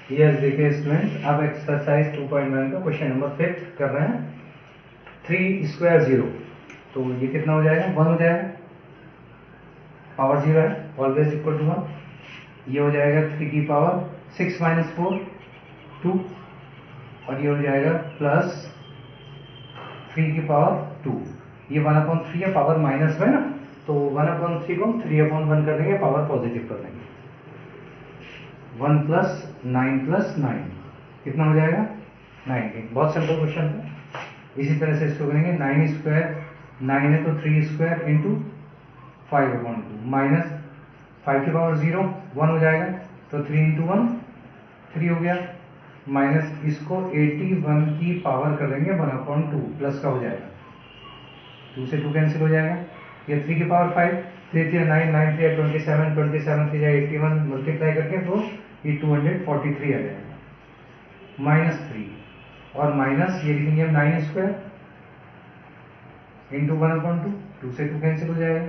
Yes देखिए students, अब exercise 2.1 का क्वेश्चन नंबर 5 कर रहे हैं। 3 स्क्वायर 0, तो ये कितना हो जाएगा? 1 हो जाएगा। पावर 0 है, ऑलवेज इक्वल टू 1। ये हो जाएगा 3 की पावर 6 माइनस 4 2, और ये हो जाएगा प्लस 3 की पावर 2। ये 1/3 है, पावर माइनस में ना, तो 1/3 को 3/1 कर देंगे, पावर पॉजिटिव कर देंगे। 1 प्लस 9 प्लस 9 कितना हो जाएगा? 19। बहुत सिंपल क्वेश्चन था। इसी तरह से इसको करेंगे। 9 स्क्वायर 9 है तो 3 स्क्वायर इंटू 5/2 माइनस 5 की पावर 0 1 हो जाएगा, तो 3 इंटू 1 3 हो गया, माइनस इसको 81 की पावर कर देंगे 1/2 प्लस का हो जाएगा, 2 से 2 कैंसिल हो जाएगा। ये 3 की पावर 5 3 3 9 9 3 27 27 3 81 मल्टीप्लाई करके तो ये 243 आ जाएगा, माइनस 3 और माइनस ये लिखेंगे हम 9 स्क्वायर इंटू 1/2, 2 से 2 कैंसिल हो जाएगा,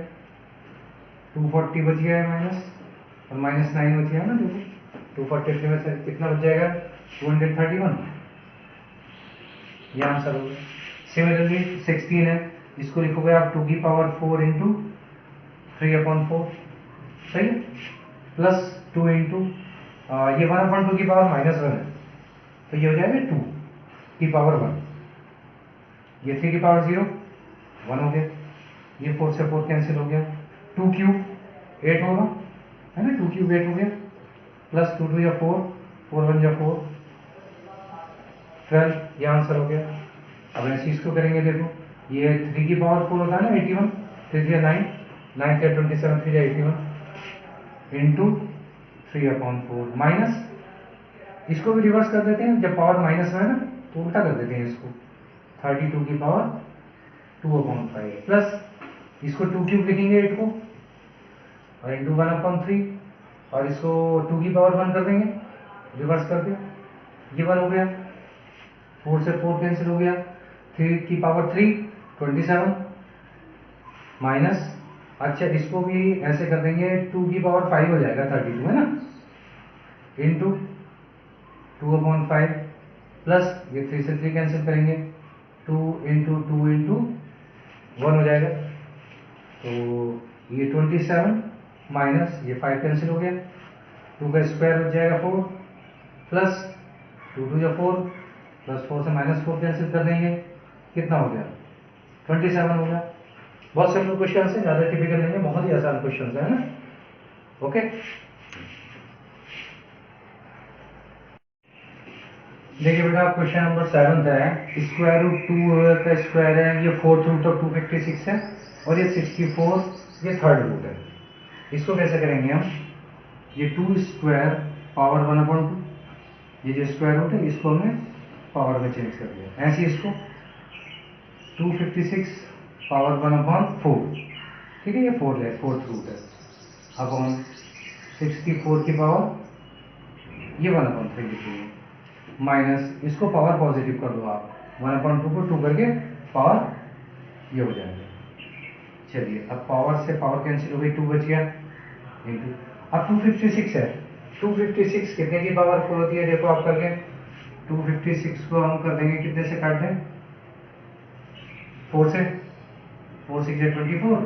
240 बच गया है माइनस, और माइनस 9 बच गया ना, देखो 243 में से कितना बच जाएगा? 231। ये आंसर होगा। सिमिलरली 16 है, इसको लिखोगे आप 2 की पावर 4 इंटू 3/4, सही है, प्लस 2 इंटू ये 1/2 की पावर -1 है, तो ये हो जाएगा 2 की पावर 1। ये 3 की पावर 0 1 हो गया, ये 4 से 4 कैंसिल हो गया, 2 क्यूब 8 होगा, है ना, 2 क्यूब 8 हो गया, प्लस 2 2 या 4 4 1 या 4 12, ये आंसर हो गया। अब ऐसे इसको करेंगे, देखो ये 3 की पावर 4 होता है ना 81, 3 3 9 9 3 27 3 81 इंटू 3/4 माइनस इसको भी रिवर्स कर देते हैं, जब पावर माइनस में है ना तो उल्टा कर देते हैं इसको, 32 की पावर 2/5 प्लस इसको 2 क्यूब लिखेंगे 8 को, और इंटू 1/3, और इसको 2 की पावर 1 कर देंगे रिवर्स करके, ये 1 हो गया, 4 से 4 कैंसिल हो गया, 3 की पावर 3 27 माइनस, अच्छा इसको भी ऐसे कर देंगे, 2 की पावर 5 हो जाएगा 32, है ना, इंटू 2/5 प्लस ये 3 से 3 कैंसिल करेंगे, 2 इंटू 2 इंटू 1 हो जाएगा, तो ये 27 माइनस ये 5 कैंसिल हो गया, 2 का स्क्वायर हो जाएगा 4 प्लस 2 2 या 4 प्लस 4 से -4 कैंसिल कर देंगे, कितना हो गया? 27 हो गया। बहुत सिंपल क्वेश्चन है, ज़्यादा टिपिकल नहीं है, बहुत ही आसान क्वेश्चन है ना। ओके, देखिए बेटा क्वेश्चन नंबर 7 है। स्क्वायर रूट 2 का स्क्वायर है, ये 4th रूट ऑफ 256 है, और ये 64 ये 3rd रूट है। इसको कैसे करेंगे हम? ये 2 स्क्वायर पावर 1/2, ये जो स्क्वायर रूट है इसको हमने पावर में चेंज कर दिया, ऐसे इसको 256 पावर 1/4, ठीक है, ये 4th रूट है, अपॉन 64 की पावर ये 1/3 लिखिए, माइनस इसको पावर पॉजिटिव कर दो आप, 1/2 को 2 करके पावर ये हो जाएगा। चलिए अब पावर से पावर कैंसिल हो गई, 2 बच गया, इंटू अब 256 है, 256 कितने की पावर 4 होती है? देखो आप करके 256 को हम कर देंगे, कितने से काट दें? 4 से, 4 6 या 24,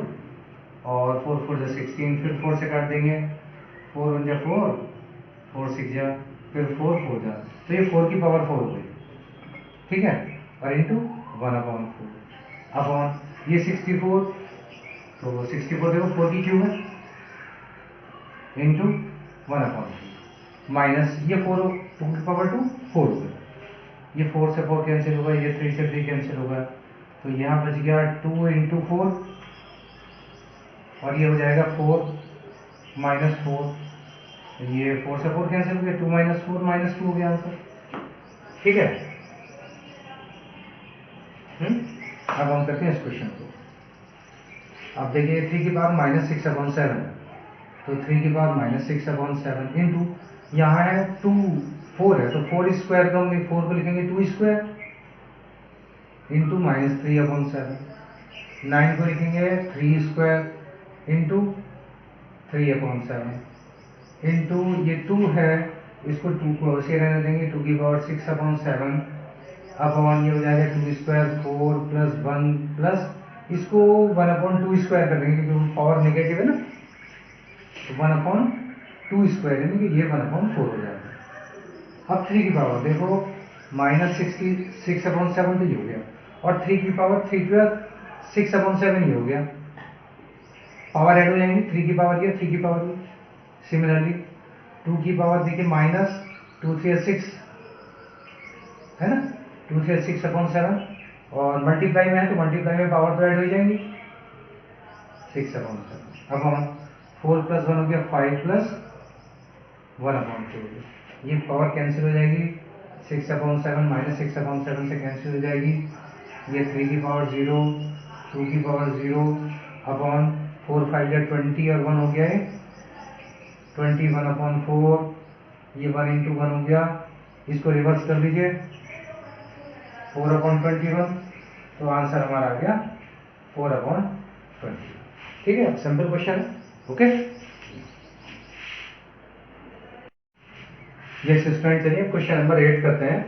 और 4 4 या 16, फिर 4 से काट देंगे, 4 1 या 4 4 6 या फिर 4 4 जा, तो ये 4 की पावर 4 हो गई, ठीक है, और इंटू 1/4 अपॉन ये 64, तो 64 देखो 4 की क्यूब है, इंटू 1/2 माइनस ये 4 2 की पावर 2 4 हो गया, ये 4 से 4 कैंसिल होगा, ये 3 से 3 कैंसिल होगा, तो यहाँ बच गया 2 इंटू 4, और ये हो जाएगा 4 माइनस 4, ये 4 से 4 कैंसिल हो गया, 2 माइनस 4 -2 हो गया आंसर, ठीक है। अब हम करते हैं इस क्वेश्चन को। अब देखिए 3 की पावर -6/7, तो 3 की पावर -6/7 इंटू यहाँ है 2 4 है, तो 4 स्क्वायर का हम 4 को लिखेंगे 2 स्क्वायर इंटू -3/7, 9 को लिखेंगे 3 स्क्वायर इंटू 3/7 इंटू ये 2 है, इसको 2 को ऐसे रहने देंगे, 2 की पावर 6/7 अपॉन ये हो जाएगा 2 स्क्वायर 4 प्लस 1 प्लस इसको 1/2 स्क्वायर कर देंगे क्योंकि पावर नेगेटिव है ना, तो 1/2 स्क्वायर यानी कि ये 1/4 हो जाएगा। अब 3 की पावर देखो -6/7 तो ये हो गया, और 3 की पावर 3/12 6/7 ये हो गया। पावर ऐड हो जाएंगी, 3 की पावर ये 3 की पावर ये। सिमिलरली 2 की पावर देखिए -2 3 6 है ना, 2 3 6/7 और मल्टीप्लाई में है तो मल्टीप्लाई में पावर तो ऐड हो जाएंगी 6/7 अपॉन 4 प्लस 1 हो गया 5 प्लस 1/2 हो गया। ये पावर कैंसिल हो जाएगी 6/7 -6/7 से कैंसिल हो जाएगी। ये 3 की पावर 0 2 की पावर 0 अपॉन 4 5 या 20 और 1 हो गया है 21/4। ये 1 × 1 हो गया, इसको रिवर्स कर लीजिए 4/21, तो आंसर हमारा आ गया 4/20। ठीक है, सिंपल क्वेश्चन है। ओके, ये स्टूडेंट चलिए क्वेश्चन नंबर 8 करते हैं।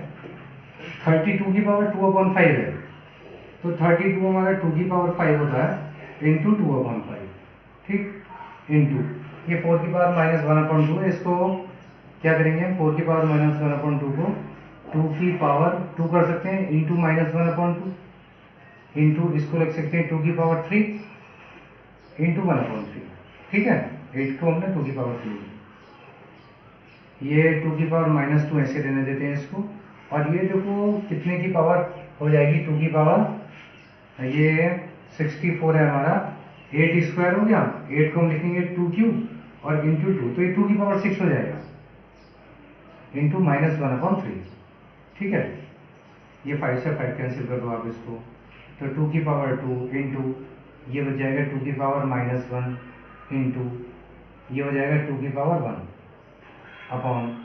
32 की पावर 2/5 है, तो 32 हमारा 2 की पावर 5 होता है इंटू 2/5, ठीक, इंटू ये 4 की पावर -1/2 है, इसको क्या करेंगे 4 की पावर -1/2 को 2 की पावर 2 कर सकते हैं इंटू -1/2 इंटू इसको रख सकते हैं 2 की पावर 3 इंटू 1/3। ठीक है, 8 को हमने 2 की पावर 3, ये 2 की पावर -2 ऐसे रहने देते हैं इसको, और ये देखो कितने की पावर हो जाएगी 2 की पावर, ये 64 है हमारा, 8 स्क्वायर हो गया, 8 को हम लिखेंगे 2 क्यूब और इंटू 2, तो ये 2 की पावर 6 हो जाएगा इंटू -1/3। ठीक है, ये 5 से 5 कैंसिल कर दो आप इसको, तो 2 की पावर 2 इंटू ये बच जाएगा 2 की पावर -1 इंटू ये हो जाएगा 2 की पावर 1 अपॉन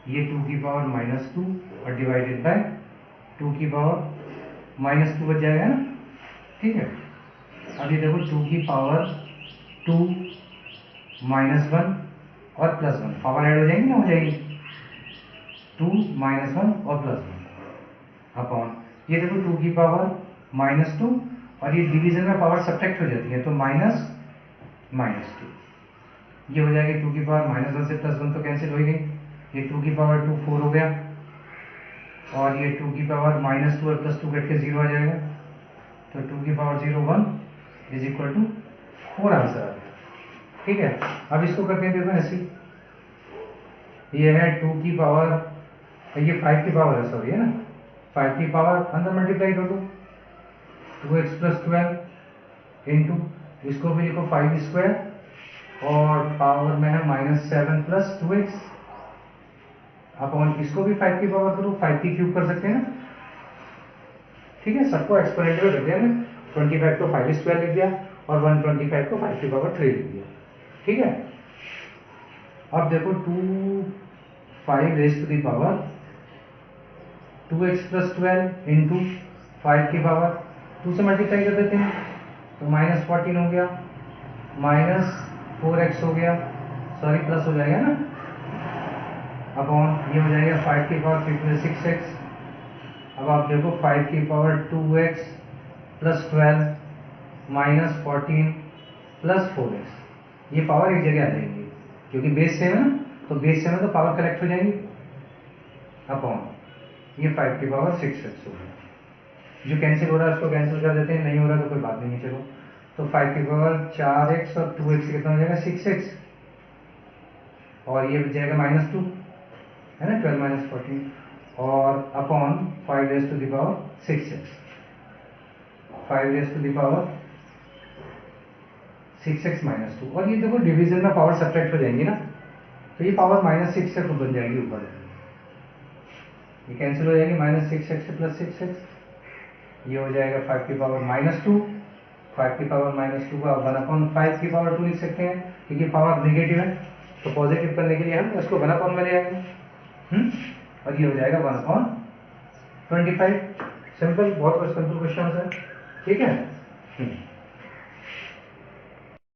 ये 2 की पावर -2 और डिवाइडेड बाय 2 की पावर -2 बच जाएगा ना। ठीक है, अब ये देखो 2 की पावर 2 -1 और +1 पावर ऐड हो जाएंगी ना, हो जाएगी 2 -1 और +1 अपॉन ये देखो 2 की पावर -2 और ये डिवीजन में पावर सब्ट्रैक्ट हो जाती है तो -2 ये हो जाएगी 2 की पावर -1 से +1 तो कैंसिल हो गई, ये 2 की पावर 2 4 हो गया और ये 2 की पावर -2 और +2 कट के 0 आ जाएगा, तो 2 की power 0 1 is equal to 4 answer आ गया। ठीक है, अब इसको करते हैं देखो ऐसे, ये है 2 की पावर, ये 5 की पावर है सॉरी है ना, 5 की पावर अंदर मल्टीप्लाई कर दो 2x + 12 इंटू इसको भी लिखो 5 स्क्वायर और पावर में है -7 + 2x अपॉन इसको भी 5 की पावर करो 5 की क्यूब कर सकते हैं ना। ठीक है, सबको एक्सपोनेंट में रख दिया, 25 को 5 स्क्वायर लिख दिया और 125 को 5 की पावर 3 लिख दिया। ठीक है, अब देखो 5 raise to the power 2x + 12 into 5 की पावर 2 से मल्टीप्लाई कर देते हैं तो -14 हो गया, -4x हो गया, सॉरी प्लस हो जाएगा ना, अपॉन ये हो जाएगा 5 की पावर 3 + 6x। अब आप देखो 5 की पावर 2x + 12 -14 + 4x, ये पावर एक जगह आ जाएंगी क्योंकि बेस सेम है ना, तो बेस सेम है तो पावर कलेक्ट हो जाएंगी अपॉन ये 5 की पावर 6x हो गया, जो कैंसिल हो रहा है उसको कैंसिल कर देते हैं, नहीं हो रहा तो कोई बात नहीं है चलो, तो 5 की पावर 4x और 2x कितना हो जाएगा 6x और ये बच जाएगा -2 है ना, 12 - 14 और upon 5 raise to the power 6x, 5 raise to the power 6x -2 और ये देखो डिवीजन में पावर सब्ट्रैक्ट हो जाएंगी ना, तो ये पावर -6 से खुद बन जाएगी ऊपर, ये कैंसिल हो जाएगी -6x से +6x, ये हो जाएगा 5 की पावर -2, 5 की पावर -2 का 1/5 की पावर 2 लिख सकते हैं क्योंकि पावर नेगेटिव है तो पॉजिटिव करने के लिए हम इसको 1/, में ले आएंगे और ये हो जाएगा 1/25। सिंपल, बहुत सिंपल क्वेश्चन है। ठीक है।